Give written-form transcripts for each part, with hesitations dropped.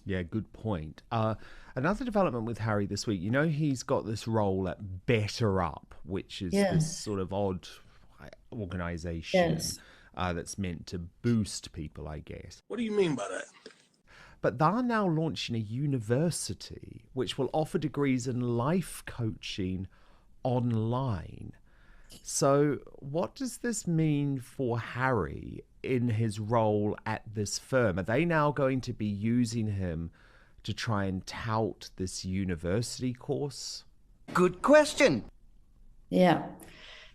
Yeah, good point. Another development with Harry this week, you know, he's got this role at Better Up, which is this Yes, sort of odd organization yes. that's meant to boost people, I guess. What do you mean by that? But they're now launching a university which will offer degrees in life coaching online. So, what does this mean for Harry in his role at this firm? Are they now going to be using him to try and tout this university course? Good question. Yeah.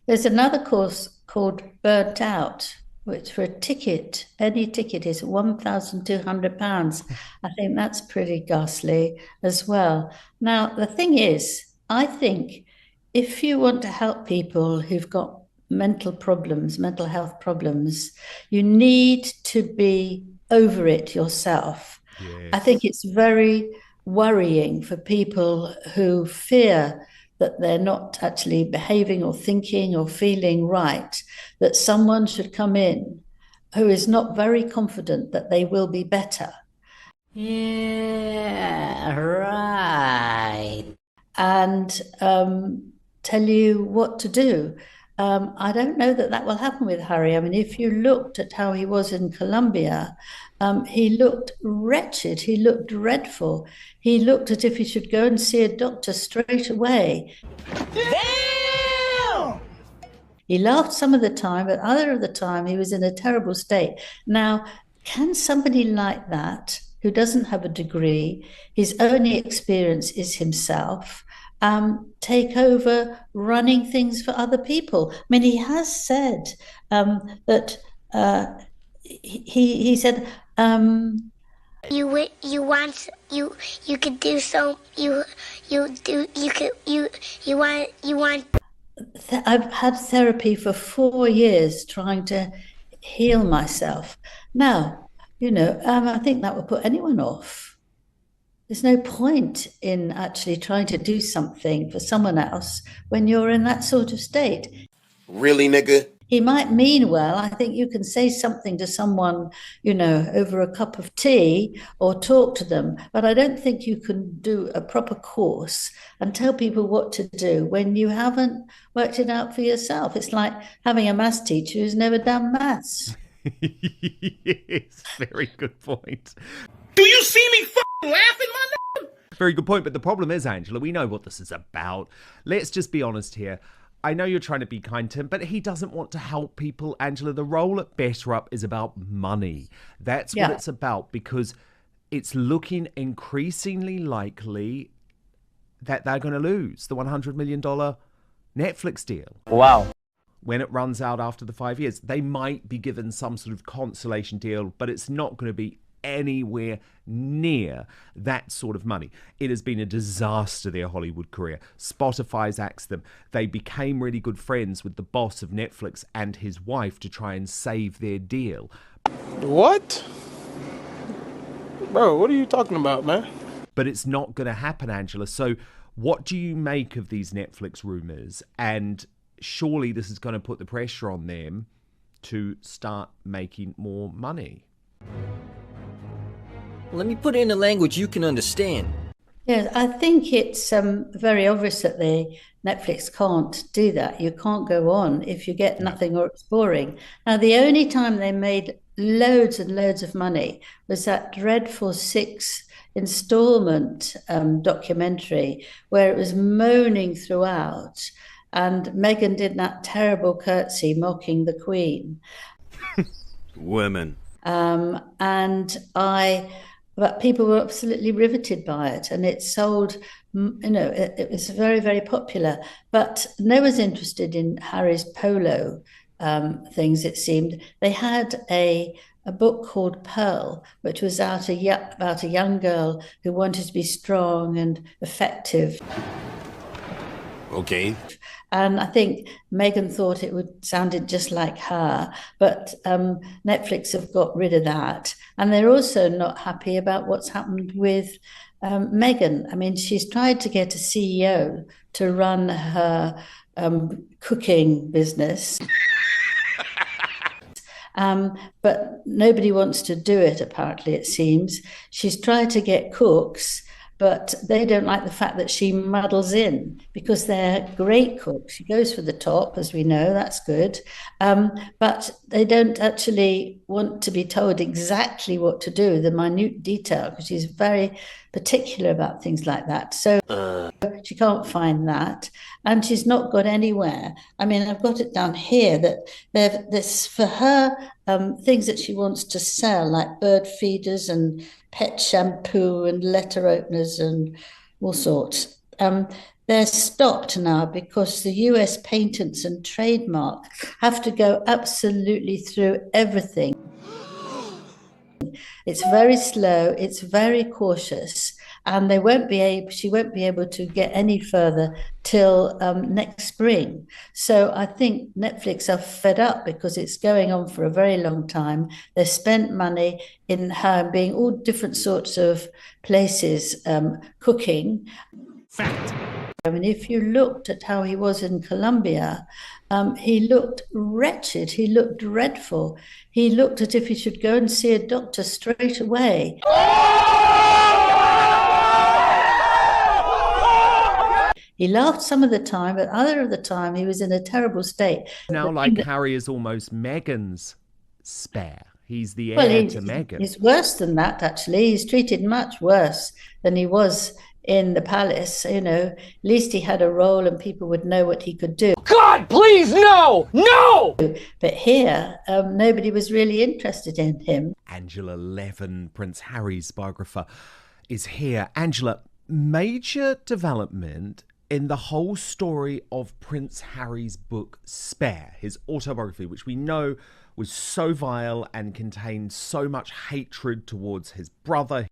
There's another course called Burnt Out, which for a ticket, any ticket is £1,200. I think that's pretty ghastly as well. Now, the thing is, I think if you want to help people who've got mental problems, mental health problems, you need to be over it yourself. I think Yes. it's very worrying for people who fear that they're not actually behaving or thinking or feeling right, that someone should come in who is not very confident that they will be better. Yeah, right. And tell you what to do. I don't know that that will happen with Harry. I mean, if you looked at how he was in Colombia, he looked wretched. He looked dreadful. He looked as if he should go and see a doctor straight away. Damn! He laughed some of the time, but other of the time he was in a terrible state. Now, can somebody like that, who doesn't have a degree, his only experience is himself, take over running things for other people? I mean, he has said that he said you want you could do so you do you want I've had therapy for 4 years trying to heal myself. Now, I think that would put anyone off. There's no point in actually trying to do something for someone else when you're in that sort of state. Really, nigga? He might mean well. I think you can say something to someone, over a cup of tea or talk to them. But I don't think you can do a proper course and tell people what to do when you haven't worked it out for yourself. It's like having a maths teacher who's never done maths. Yes, very good point. Do you see me laughing, my nigga? Very good point. But the problem is, Angela, we know what this is about. Let's just be honest here. I know you're trying to be kind to him, but he doesn't want to help people, Angela. The role at Better Up is about money. That's what it's about, because it's looking increasingly likely that they're going to lose the $100 million Netflix deal. Wow. When it runs out after the 5 years. They might be given some sort of consolation deal, but it's not going to be anywhere near that sort of money. It has been a disaster, their Hollywood career. Spotify's axed them. They became really good friends with the boss of Netflix and his wife to try and save their deal. What? Bro, what are you talking about, man? But it's not going to happen, Angela. So what do you make of these Netflix rumors? And surely this is going to put the pressure on them to start making more money. Let me put it in a language you can understand. Yes, I think it's very obvious that Netflix can't do that. You can't go on if you get nothing or it's boring. Now, the only time they made loads and loads of money was that dreadful 6 installment documentary where it was moaning throughout, and Meghan did that terrible curtsy mocking the Queen. Women. But people were absolutely riveted by it, and it sold, it was very, very popular. But no one's interested in Harry's polo things, it seemed. They had a book called Pearl, which was about a young girl who wanted to be strong and effective. Okay. And I think Meghan thought it would sounded just like her, but Netflix have got rid of that. And they're also not happy about what's happened with Meghan. I mean, she's tried to get a CEO to run her cooking business. But nobody wants to do it, apparently, it seems. She's tried to get cooks, but they don't like the fact that she muddles in because they're great cooks. She goes for the top, as we know, that's good. But they don't actually want to be told exactly what to do, the minute detail, because she's very particular about things like that. So she can't find that, and she's not got anywhere. I mean, I've got it down here that there's for her things that she wants to sell, like bird feeders and pet shampoo and letter openers and all sorts. They're stopped now because the US Patents and Trademark have to go absolutely through everything. It's very slow, it's very cautious, and she won't be able to get any further till next spring. So I think Netflix are fed up because it's going on for a very long time. They spent money in her being all different sorts of places cooking. Fact. I mean, if you looked at how he was in Colombia, he looked wretched. He looked dreadful. He looked as if he should go and see a doctor straight away. He laughed some of the time, but other of the time he was in a terrible state. Now, like Harry is almost Meghan's spare. He's the heir to Meghan. He's worse than that, actually. He's treated much worse than he was in the palace. You know, at least he had a role and people would know what he could do. God, please, no! No! But here, nobody was really interested in him. Angela Levin, Prince Harry's biographer, is here. Angela, major development in the whole story of Prince Harry's book Spare, his autobiography, which we know was so vile and contained so much hatred towards his brother,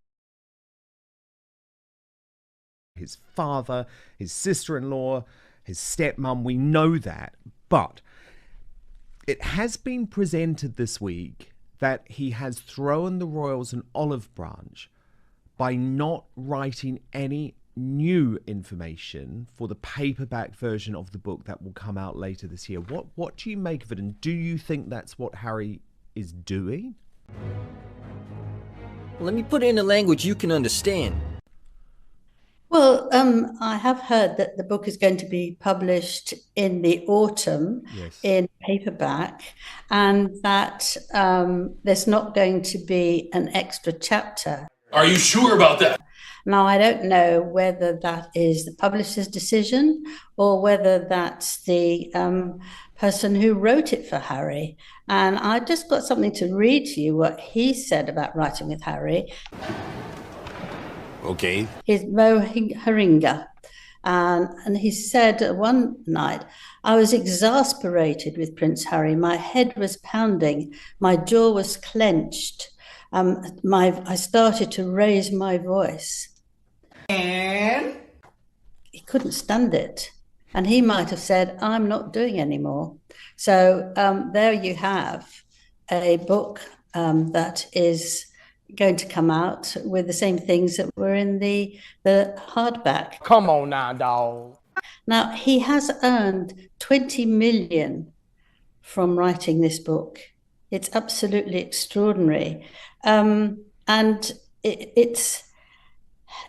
his father, his sister-in-law, his stepmom. We know that. But it has been presented this week that he has thrown the royals an olive branch by not writing any new information for the paperback version of the book that will come out later this year. What do you make of it, and do you think that's what Harry is doing? Let me put it in a language you can understand. Well, I have heard that the book is going to be published in the autumn in paperback, and that there's not going to be an extra chapter. Are you sure about that? Now, I don't know whether that is the publisher's decision or whether that's the person who wrote it for Harry. And I just got something to read to you what he said about writing with Harry. Okay. He's Mo Haringa. And he said one night, I was exasperated with Prince Harry. My head was pounding. My jaw was clenched. I started to raise my voice. And he couldn't stand it. And he might have said, I'm not doing anymore. So there you have a book that is going to come out with the same things that were in the hardback. Come on now, dog. Now, he has earned 20 million from writing this book. It's absolutely extraordinary. And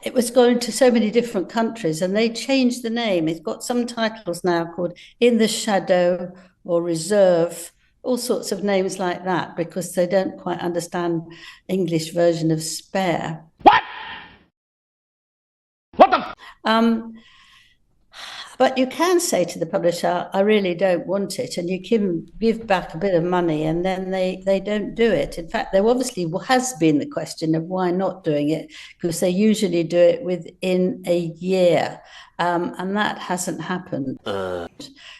it was going to so many different countries, and they changed the name. It's got some titles now called In the Shadow or Reserve, all sorts of names like that, because they don't quite understand English version of Spare. What? What the? But you can say to the publisher, I really don't want it, and you can give back a bit of money, and then they don't do it. In fact, there obviously has been the question of why not doing it, because they usually do it within a year, and that hasn't happened.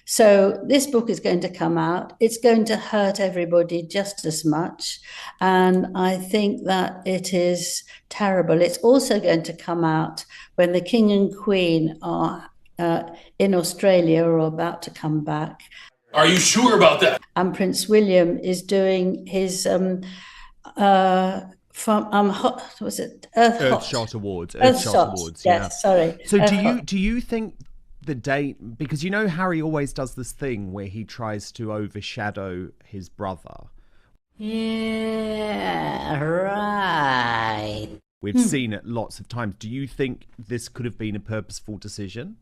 So this book is going to come out. It's going to hurt everybody just as much, and I think that it is terrible. It's also going to come out when the King and Queen are in Australia or about to come back. Are you sure about that? And Prince William is doing his Earthshot Awards. Earthshot Awards. Yes, sorry. So do you think the date, because you know Harry always does this thing where he tries to overshadow his brother. Yeah, right. We've seen it lots of times. Do you think this could have been a purposeful decision?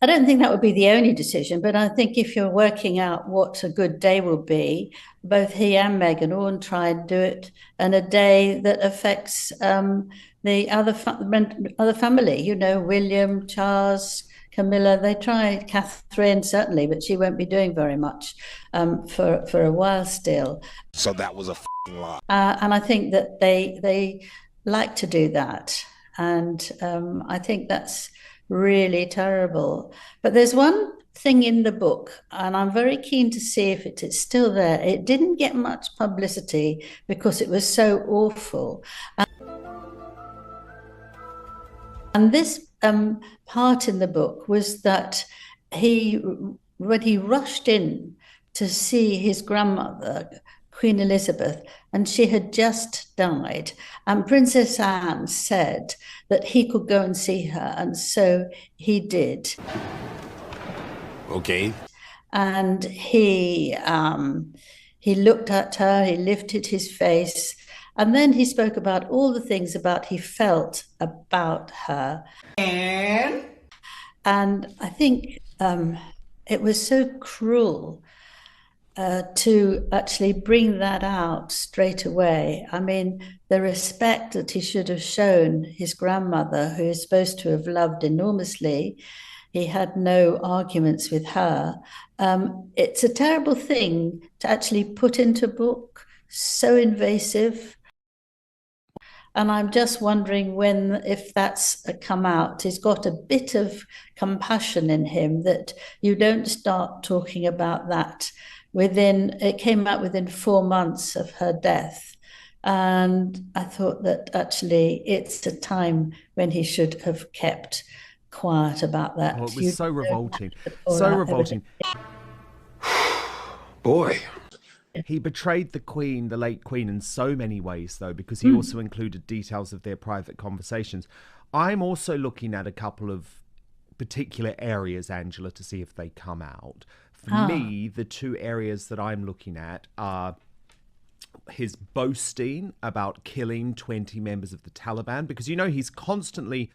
I don't think that would be the only decision, but I think if you're working out what a good day will be, both he and Meghan all try and do it in a day that affects the other family. You know, William, Charles, Camilla. They try. Catherine certainly, but she won't be doing very much for a while still. So that was a lie. And I think that they like to do that, and I think that's really terrible. But there's one thing in the book, and I'm very keen to see if it's still there. It didn't get much publicity because it was so awful. And this part in the book was that when he rushed in to see his grandmother, Queen Elizabeth, and she had just died. And Princess Anne said that he could go and see her, and so he did. Okay. And he looked at her, he lifted his face, and then he spoke about all the things he felt about her. And I think it was so cruel to actually bring that out straight away. I mean, the respect that he should have shown his grandmother, who is supposed to have loved enormously. He had no arguments with her. It's a terrible thing to actually put into a book, so invasive. And I'm just wondering if that's come out. He's got a bit of compassion in him that you don't start talking about that. It came out within 4 months of her death. And I thought that actually it's a time when he should have kept quiet about that. Oh, it was so revolting. So revolting. Boy. He betrayed the Queen, the late Queen, in so many ways, though, because he also included details of their private conversations. I'm also looking at a couple of particular areas, Angela, to see if they come out. For me, the two areas that I'm looking at are his boasting about killing 20 members of the Taliban, because, you know, he's constantly